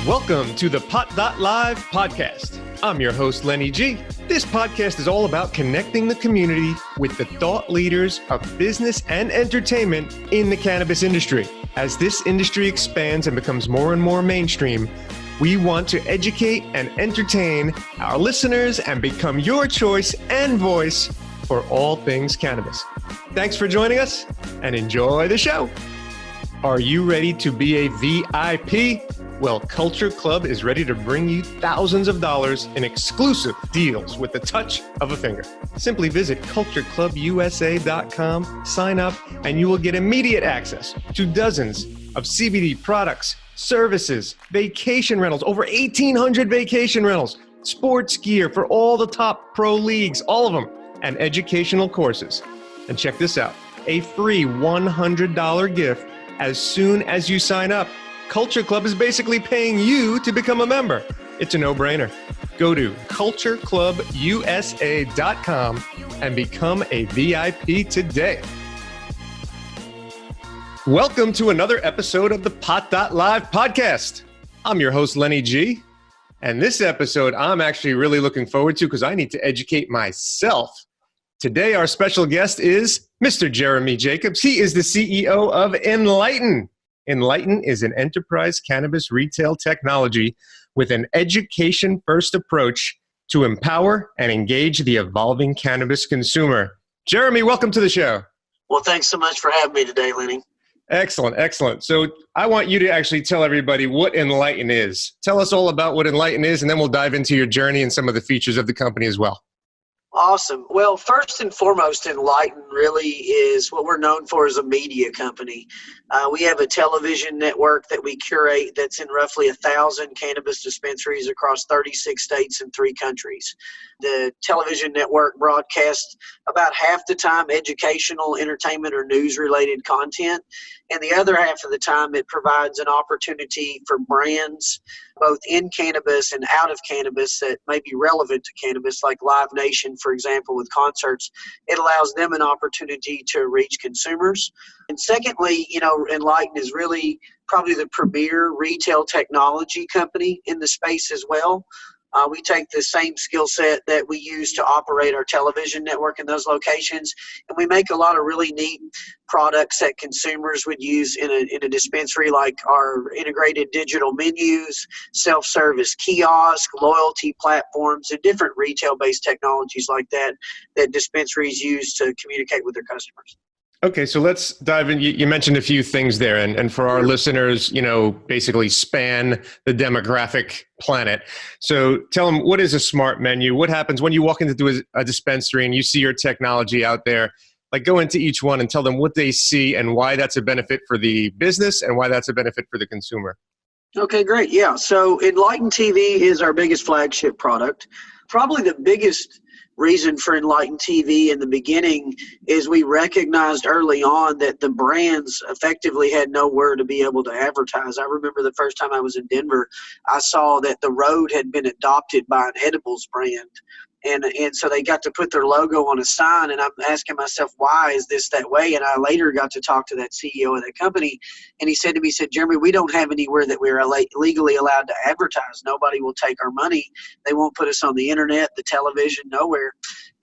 Welcome to the Pot.Live podcast. I'm your host, Lenny G. This podcast is all about connecting the community with the thought leaders of business and entertainment in the cannabis industry. As this industry expands and becomes more and more mainstream, we want to educate and entertain our listeners and become your choice and voice for all things cannabis. Thanks for joining us and enjoy the show. Are you ready to be a VIP? Well, Culture Club is ready to bring you thousands of dollars in exclusive deals with the touch of a finger. Simply visit cultureclubusa.com, sign up, and you will get immediate access to dozens of CBD products, services, vacation rentals, over 1,800 vacation rentals, sports gear for all the top pro leagues, all of them, and educational courses. And check this out, a free $100 gift as soon as you sign up. Culture Club is basically paying you to become a member. It's a no-brainer. Go to cultureclubusa.com and become a VIP today. Welcome to another episode of the Pot.Live podcast. I'm your host, Lenny G. And this episode, I'm actually really looking forward to because I need to educate myself. Today, our special guest is Mr. Jeremy Jacobs. He is the CEO of Enlighten. Enlighten is an enterprise cannabis retail technology with an education-first approach to empower and engage the evolving cannabis consumer. Jeremy, welcome to the show. Well, thanks so much for having me today, Lenny. Excellent, excellent. So I want you to actually tell everybody what Enlighten is. Tell us all about what Enlighten is, and then we'll dive into your journey and some of the features of the company as well. Awesome. Well, first and foremost, Enlighten really is what we're known for as a media company. We have a television network that we curate that's in roughly 1,000 cannabis dispensaries across 36 states and 3 countries. The television network broadcasts about half the time educational, entertainment, or news-related content, and the other half of the time it provides an opportunity for brands, both in cannabis and out of cannabis, that may be relevant to cannabis, like Live Nation, for example, with concerts. It allows them an opportunity to reach consumers. And secondly, Enlighten is really probably the premier retail technology company in the space as well. We take the same skill set that we use to operate our television network in those locations, and we make a lot of really neat products that consumers would use in a dispensary, like our integrated digital menus, self-service kiosk, loyalty platforms, and different retail-based technologies like that dispensaries use to communicate with their customers. Okay, so let's dive in. You mentioned a few things there, and for our listeners, basically span the demographic planet. So tell them, what is a smart menu? What happens when you walk into a dispensary and you see your technology out there? Like, go into each one and tell them what they see and why that's a benefit for the business and why that's a benefit for the consumer. Okay, great. Yeah, so Enlighten TV is our biggest flagship product. Probably the biggest reason for Enlighten TV in the beginning is we recognized early on that the brands effectively had nowhere to be able to advertise. I remember the first time I was in Denver, I saw that the Road had been adopted by an edibles brand. And so they got to put their logo on a sign, and I'm asking myself, why is this that way? And I later got to talk to that CEO of that company, and he said to me, Jeremy, we don't have anywhere that we're legally allowed to advertise. Nobody will take our money. They won't put us on the internet, the television, nowhere.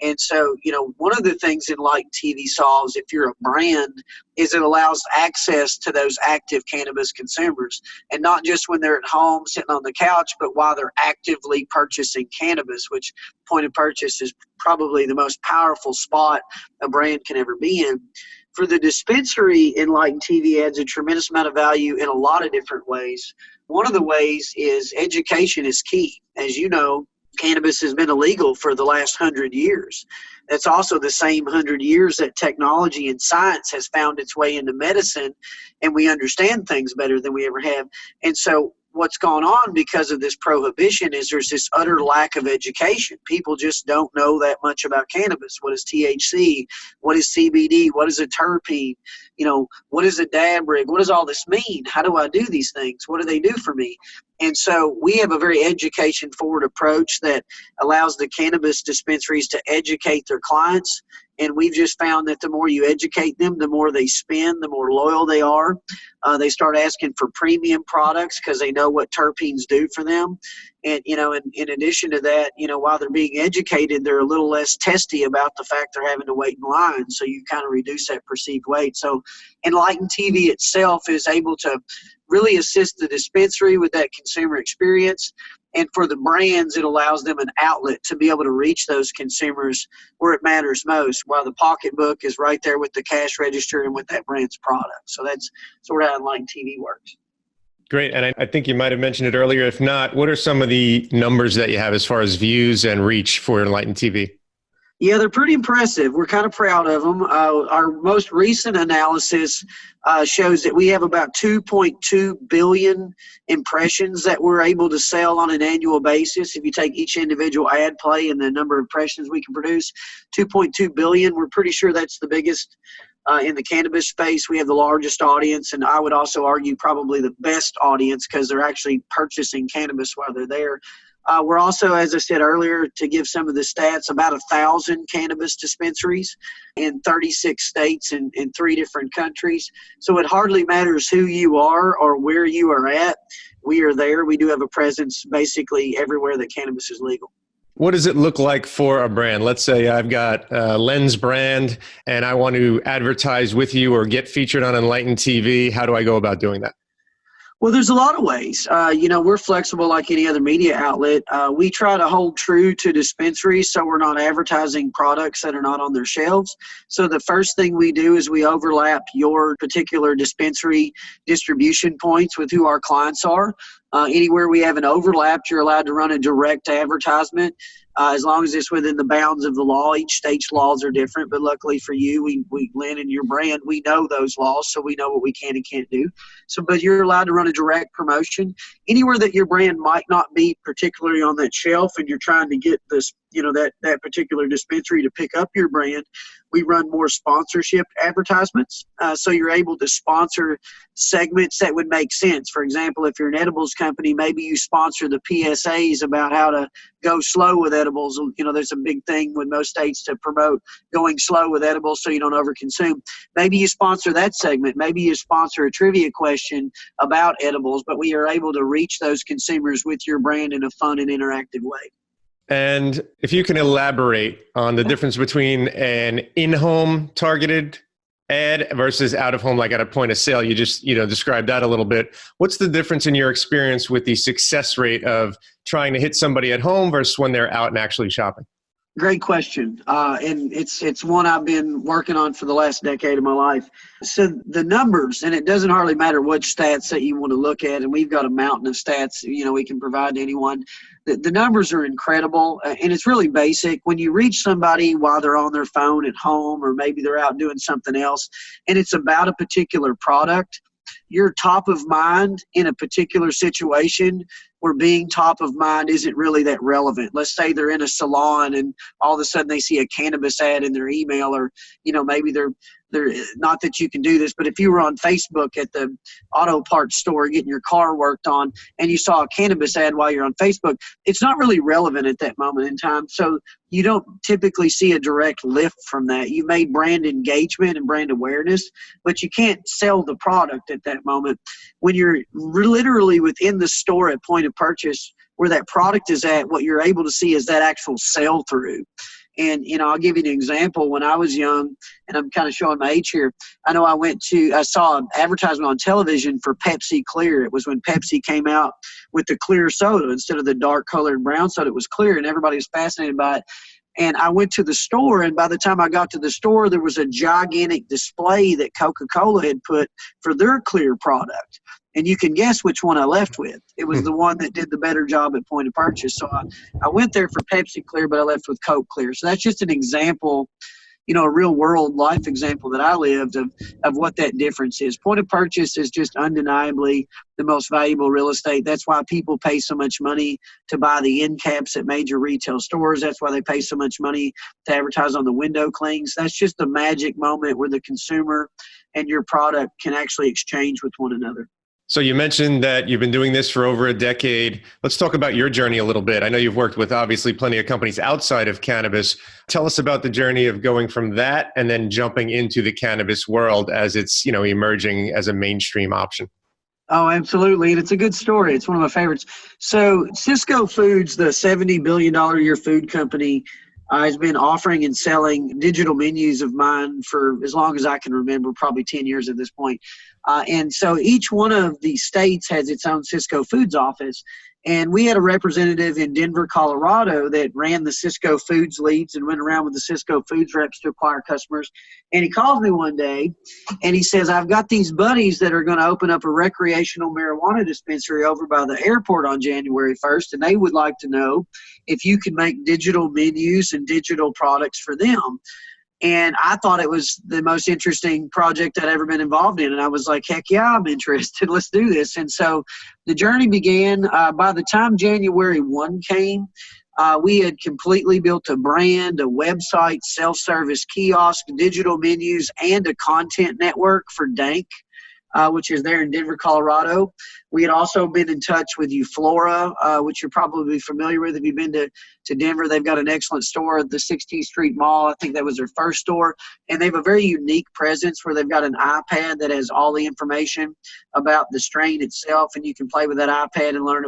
And so, one of the things Enlighten TV solves, if you're a brand, is it allows access to those active cannabis consumers. And not just when they're at home sitting on the couch, but while they're actively purchasing cannabis, which point of purchase is probably the most powerful spot a brand can ever be in. For the dispensary, Enlighten TV adds a tremendous amount of value in a lot of different ways. One of the ways is education is key. As you know, cannabis has been illegal for the last 100 years. That's also the same 100 years that technology and science has found its way into medicine, and we understand things better than we ever have. And so what's gone on because of this prohibition is there's this utter lack of education. People just don't know that much about cannabis. What is THC? What is CBD? What is a terpene? What is a dab rig? What does all this mean? How do I do these things? What do they do for me? And so we have a very education-forward approach that allows the cannabis dispensaries to educate their clients And we've just found that the more you educate them, the more they spend, the more loyal they are. They start asking for premium products because they know what terpenes do for them. And, in addition to that, while they're being educated, they're a little less testy about the fact they're having to wait in line. So you kind of reduce that perceived wait. So Enlightened TV itself is able to really assist the dispensary with that consumer experience. And for the brands, it allows them an outlet to be able to reach those consumers where it matters most, while the pocketbook is right there with the cash register and with that brand's product. So that's sort of how Enlightened TV works. Great. And I think you might have mentioned it earlier. If not, what are some of the numbers that you have as far as views and reach for Enlightened TV? Yeah, they're pretty impressive. We're kind of proud of them. Our most recent analysis shows that we have about 2.2 billion impressions that we're able to sell on an annual basis. If you take each individual ad play and the number of impressions we can produce, 2.2 billion. We're pretty sure that's the biggest in the cannabis space. We have the largest audience, and I would also argue probably the best audience because they're actually purchasing cannabis while they're there. We're also, as I said earlier, to give some of the stats, about 1,000 cannabis dispensaries in 36 states and in 3 different countries. So it hardly matters who you are or where you are at. We are there. We do have a presence basically everywhere that cannabis is legal. What does it look like for a brand? Let's say I've got a Lens brand and I want to advertise with you or get featured on Enlightened TV. How do I go about doing that? Well, there's a lot of ways. We're flexible like any other media outlet. We try to hold true to dispensaries so we're not advertising products that are not on their shelves. So the first thing we do is we overlap your particular dispensary distribution points with who our clients are. Anywhere we have an overlap, you're allowed to run a direct advertisement as long as it's within the bounds of the law. Each state's laws are different, but luckily for you, we land in your brand. We know those laws, so we know what we can and can't do. But you're allowed to run a direct promotion. Anywhere that your brand might not be particularly on that shelf and you're trying to get this, that particular dispensary to pick up your brand, we run more sponsorship advertisements. So you're able to sponsor segments that would make sense. For example, if you're an edibles company, maybe you sponsor the PSAs about how to go slow with edibles. There's a big thing with most states to promote going slow with edibles so you don't overconsume. Maybe you sponsor that segment. Maybe you sponsor a trivia question about edibles, but we are able to reach those consumers with your brand in a fun and interactive way. And if you can elaborate on the difference between an in-home targeted ad versus out-of-home, like at a point of sale, you just described that a little bit. What's the difference in your experience with the success rate of trying to hit somebody at home versus when they're out and actually shopping? Great question. And it's one I've been working on for the last decade of my life. So the numbers, and it doesn't hardly matter which stats that you want to look at, and we've got a mountain of stats, we can provide to anyone. The numbers are incredible, and it's really basic. When you reach somebody while they're on their phone at home, or maybe they're out doing something else, and it's about a particular product, you're top of mind in a particular situation where being top of mind isn't really that relevant. Let's say they're in a salon and all of a sudden they see a cannabis ad in their email, or maybe they're not that you can do this, but if you were on Facebook at the auto parts store getting your car worked on and you saw a cannabis ad while you're on Facebook, it's not really relevant at that moment in time. So you don't typically see a direct lift from that. You made brand engagement and brand awareness, but you can't sell the product at that moment. When you're literally within the store at point of purchase where that product is at, what you're able to see is that actual sell through. And, I'll give you an example. When I was young, and I'm kind of showing my age here, I know I saw an advertisement on television for Pepsi Clear. It was when Pepsi came out with the clear soda. Instead of the dark colored brown soda, it was clear, and everybody was fascinated by it. And I went to the store, and by the time I got to the store, there was a gigantic display that Coca-Cola had put for their clear product. And you can guess which one I left with. It was the one that did the better job at point of purchase. So I went there for Pepsi Clear, but I left with Coke Clear. So that's just an example, a real world life example that I lived of what that difference is. Point of purchase is just undeniably the most valuable real estate. That's why people pay so much money to buy the end caps at major retail stores. That's why they pay so much money to advertise on the window clings. That's just the magic moment where the consumer and your product can actually exchange with one another. So you mentioned that you've been doing this for over a decade. Let's talk about your journey a little bit. I know you've worked with obviously plenty of companies outside of cannabis. Tell us about the journey of going from that and then jumping into the cannabis world as it's, emerging as a mainstream option. Oh, absolutely. And it's a good story. It's one of my favorites. So Cisco Foods, the $70 billion a year food company, has been offering and selling digital menus of mine for as long as I can remember, probably 10 years at this point. And so each one of the states has its own Cisco Foods office. And we had a representative in Denver, Colorado that ran the Cisco Foods leads and went around with the Cisco Foods reps to acquire customers. And he calls me one day and he says, I've got these buddies that are going to open up a recreational marijuana dispensary over by the airport on January 1st. And they would like to know if you could make digital menus and digital products for them. And I thought it was the most interesting project I'd ever been involved in. And I was like, heck yeah, I'm interested. Let's do this. And so the journey began. By the time January 1 came, we had completely built a brand, a website, self-service kiosk, digital menus, and a content network for Dank, which is there in Denver, Colorado. We had also been in touch with Euflora, which you're probably familiar with if you've been to Denver. They've got an excellent store at the 16th Street Mall. I think that was their first store. And they have a very unique presence where they've got an iPad that has all the information about the strain itself. And you can play with that iPad and learn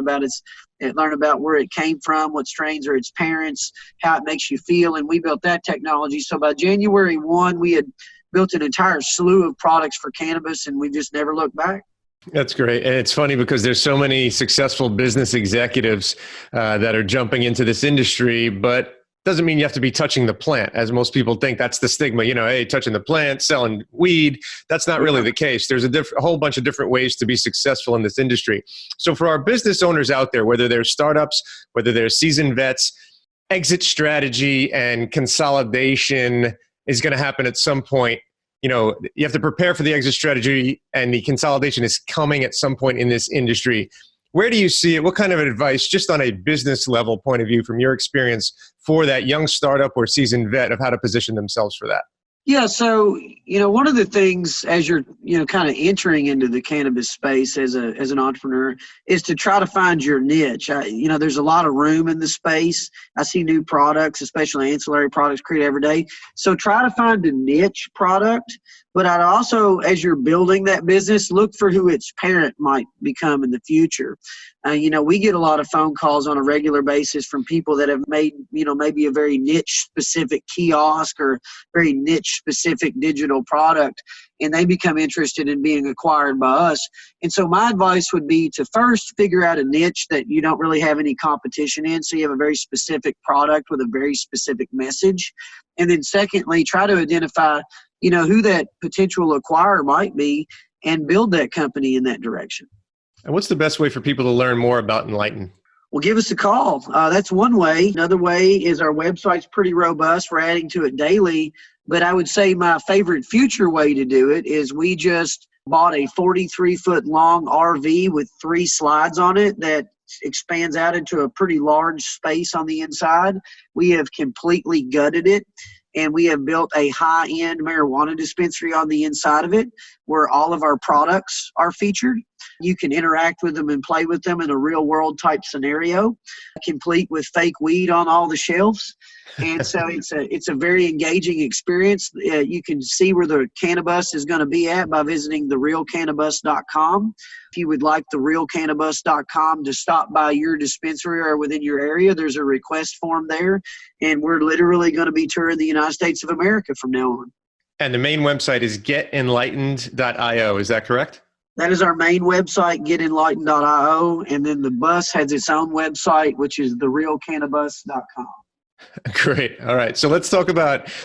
about where it came from, what strains are its parents, how it makes you feel. And we built that technology. So by January 1, we had built an entire slew of products for cannabis, and we just never looked back. That's great. And it's funny because there's so many successful business executives that are jumping into this industry, but doesn't mean you have to be touching the plant, as most people think. That's the stigma, hey, touching the plant, selling weed. That's not really the case. There's a whole bunch of different ways to be successful in this industry. So for our business owners out there, whether they're startups, whether they're seasoned vets, exit strategy and consolidation is going to happen at some point. You have to prepare for the exit strategy, and the consolidation is coming at some point in this industry. Where do you see it? What kind of advice, just on a business level point of view from your experience, for that young startup or seasoned vet of how to position themselves for that? Yeah, so, one of the things as you're, kind of entering into the cannabis space as an entrepreneur is to try to find your niche. There's a lot of room in the space. I see new products, especially ancillary products, created every day. So try to find a niche product. But I'd also, as you're building that business, look for who its parent might become in the future. We get a lot of phone calls on a regular basis from people that have made, maybe a very niche specific kiosk or very niche specific digital product, and they become interested in being acquired by us. And so my advice would be to first figure out a niche that you don't really have any competition in, so you have a very specific product with a very specific message. And then secondly, try to identify who that potential acquirer might be and build that company in that direction. And what's the best way for people to learn more about Enlighten? Well, give us a call. That's one way. Another way is our website's pretty robust. We're adding to it daily. But I would say my favorite future way to do it is we just bought a 43-foot long RV with 3 slides on it that expands out into a pretty large space on the inside. We have completely gutted it, and we have built a high-end marijuana dispensary on the inside of it where all of our products are featured. You can interact with them and play with them in a real-world type scenario, complete with fake weed on all the shelves. And so it's a very engaging experience. You can see where the cannabis is going to be at by visiting therealcannabus.com. If you would like therealcannabus.com to stop by your dispensary or within your area, there's a request form there. And we're literally going to be touring the United States of America from now on. And the main website is getenlightened.io. Is that correct? That is our main website, getenlightened.io. And then the bus has its own website, which is therealcannabus.com. Great. All right. So let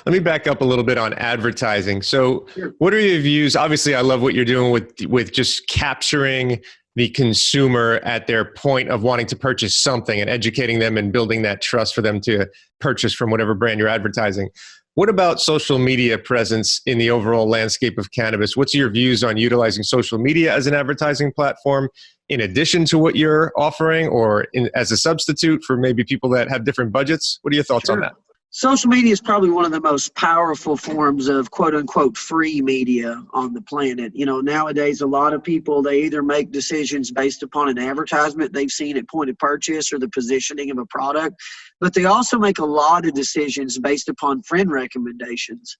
me back up a little bit on advertising. So Sure. What are your views? Obviously, I love what you're doing with just capturing the consumer at their point of wanting to purchase something and educating them and building that trust for them to purchase from whatever brand you're advertising. What about social media presence in the overall landscape of cannabis? What's your views on utilizing social media as an advertising platform in addition to what you're offering, or as a substitute for maybe people that have different budgets? What are your thoughts on that? Social media is probably one of the most powerful forms of quote unquote free media on the planet. Nowadays, a lot of people, they either make decisions based upon an advertisement they've seen at point of purchase or the positioning of a product, but they also make a lot of decisions based upon friend recommendations.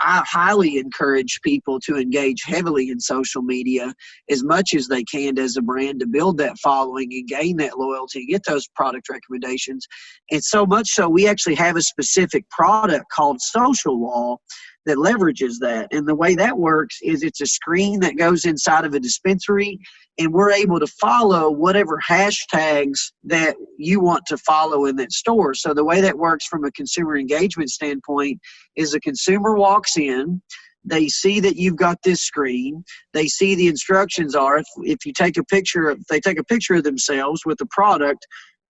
I highly encourage people to engage heavily in social media as much as they can as a brand to build that following and gain that loyalty, get those product recommendations. And so much so, we actually have a specific product called Social Wall that leverages that. And the way that works is it's a screen that goes inside of a dispensary, and we're able to follow whatever hashtags that you want to follow in that store. So the way that works from a consumer engagement standpoint is a consumer walks in, they see that you've got this screen, they see the instructions are, if you take a picture, if they take a picture of themselves with the product,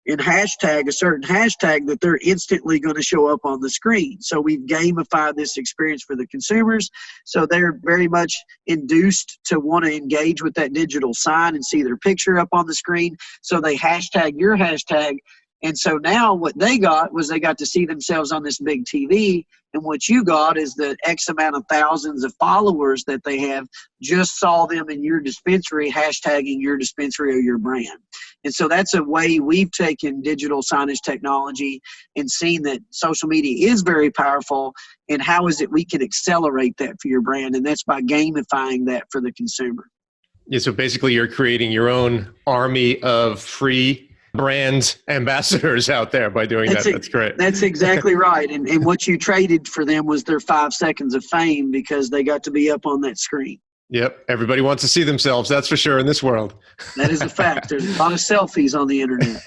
and hashtag a certain hashtag, that they're instantly going to show up on the screen. So we've gamified this experience for the consumers. So they're very much induced to want to engage with that digital sign and see their picture up on the screen. So they hashtag your hashtag. And so now what they got was they got to see themselves on this big TV. And what you got is the X amount of thousands of followers that they have just saw them in your dispensary, hashtagging your dispensary or your brand. And so that's a way we've taken digital signage technology and seen that social media is very powerful. And how is it we can accelerate that for your brand? And that's by gamifying that for the consumer. Yeah, so basically you're creating your own army of free brand ambassadors out there by doing that. That's great. That's exactly right. And what you traded for them was their 5 seconds of fame because they got to be up on that screen. Yep. Everybody wants to see themselves. That's for sure in this world. That is a fact. There's a lot of selfies on the internet.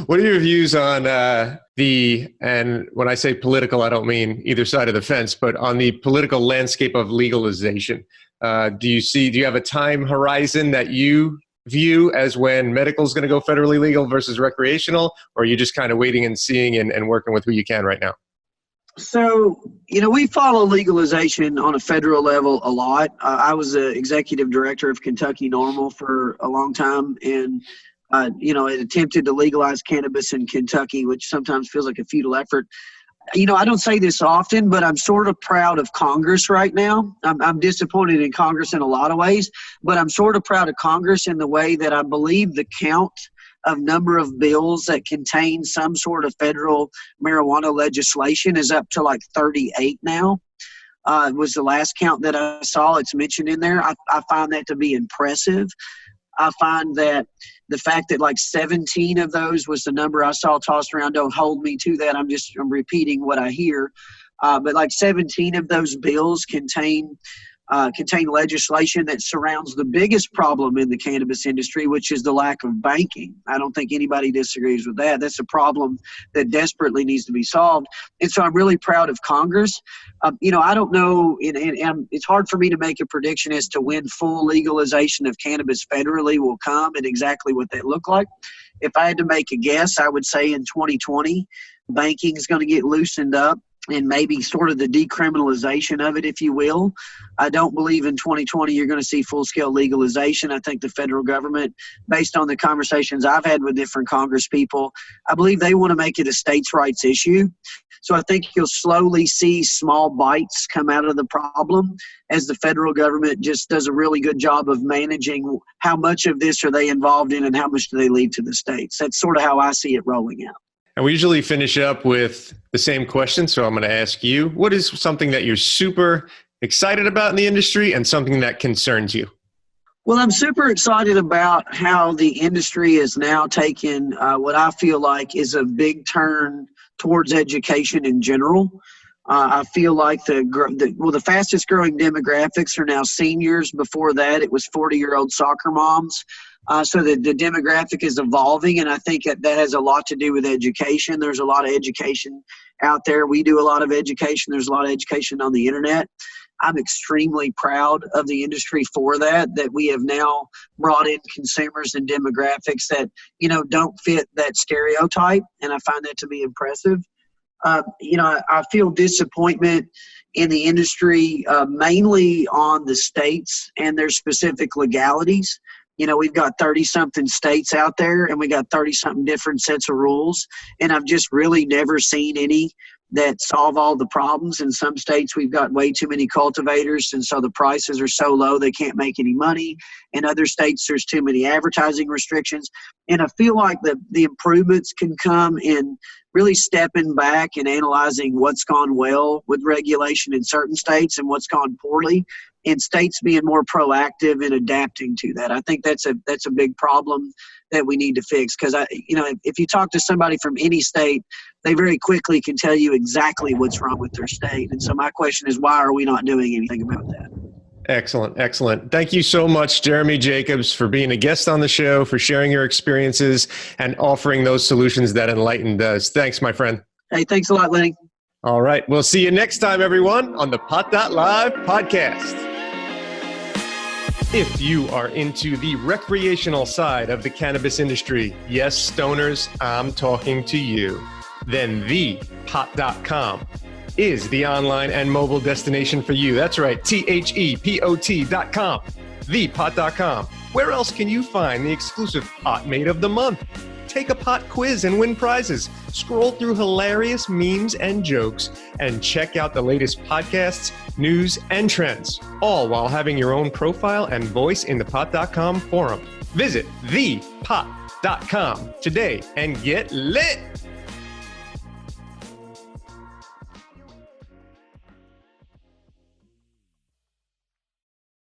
What are your views on and when I say political, I don't mean either side of the fence, but on the political landscape of legalization? Do you have a time horizon that you view as when medical is going to go federally legal versus recreational, or are you just kind of waiting and seeing and working with who you can right now? So, we follow legalization on a federal level a lot. I was the executive director of Kentucky NORML for a long time, and it attempted to legalize cannabis in Kentucky, which sometimes feels like a futile effort. I don't say this often, but I'm sort of proud of Congress right now. I'm disappointed in Congress in a lot of ways, but I'm sort of proud of Congress in the way that I believe the count of number of bills that contain some sort of federal marijuana legislation is up to like 38 now. It was the last count that I saw. It's mentioned in there. I find that to be impressive. I find that the fact that like 17 of those was the number I saw tossed around, don't hold me to that. I'm repeating what I hear. But like 17 of those bills contain legislation that surrounds the biggest problem in the cannabis industry, which is the lack of banking. I don't think anybody disagrees with that. That's a problem that desperately needs to be solved. And so I'm really proud of Congress. I don't know, and it's hard for me to make a prediction as to when full legalization of cannabis federally will come and exactly what that look like. If I had to make a guess, I would say in 2020, banking is going to get loosened up, and maybe sort of the decriminalization of it, if you will. I don't believe in 2020 you're going to see full-scale legalization. I think the federal government, based on the conversations I've had with different Congress people, I believe they want to make it a states' rights issue. So I think you'll slowly see small bites come out of the problem as the federal government just does a really good job of managing how much of this are they involved in and how much do they leave to the states. That's sort of how I see it rolling out. And we usually finish up with the same question. So I'm going to ask you, what is something that you're super excited about in the industry and something that concerns you? Well, I'm super excited about how the industry is now taking what I feel like is a big turn towards education in general. I feel like the fastest growing demographics are now seniors. Before that, it was 40-year-old soccer moms. So the demographic is evolving, and I think that has a lot to do with education. There's a lot of education out there. We do a lot of education. There's a lot of education on the internet. I'm extremely proud of the industry for that we have now brought in consumers and demographics that, don't fit that stereotype, and I find that to be impressive. I feel disappointment in the industry, mainly on the states and their specific legalities. we've got 30 something states out there, and we got 30 something different sets of rules. And I've just really never seen any that solve all the problems. In some states, we've got way too many cultivators, and so the prices are so low they can't make any money. In other states, there's too many advertising restrictions. And I feel like the improvements can come in really stepping back and analyzing what's gone well with regulation in certain states and what's gone poorly, and states being more proactive in adapting to that. I think that's a big problem that we need to fix, because if you talk to somebody from any state, they very quickly can tell you exactly what's wrong with their state. And so my question is, why are we not doing anything about that? Excellent. Excellent. Thank you so much, Jeremy Jacobs, for being a guest on the show, for sharing your experiences and offering those solutions that Enlightened does. Thanks, my friend. Hey, thanks a lot, Lenny. All right. We'll see you next time, everyone, on the Pot.Live podcast. If you are into the recreational side of the cannabis industry, yes, stoners, I'm talking to you, then thepot.com is the online and mobile destination for you. That's right, THEPOT.com, thepot.com. Where else can you find the exclusive Pot Mate of the Month? Take a pot quiz and win prizes. Scroll through hilarious memes and jokes and check out the latest podcasts, news, and trends, all while having your own profile and voice in the pot.com forum. Visit thepot.com today and get lit.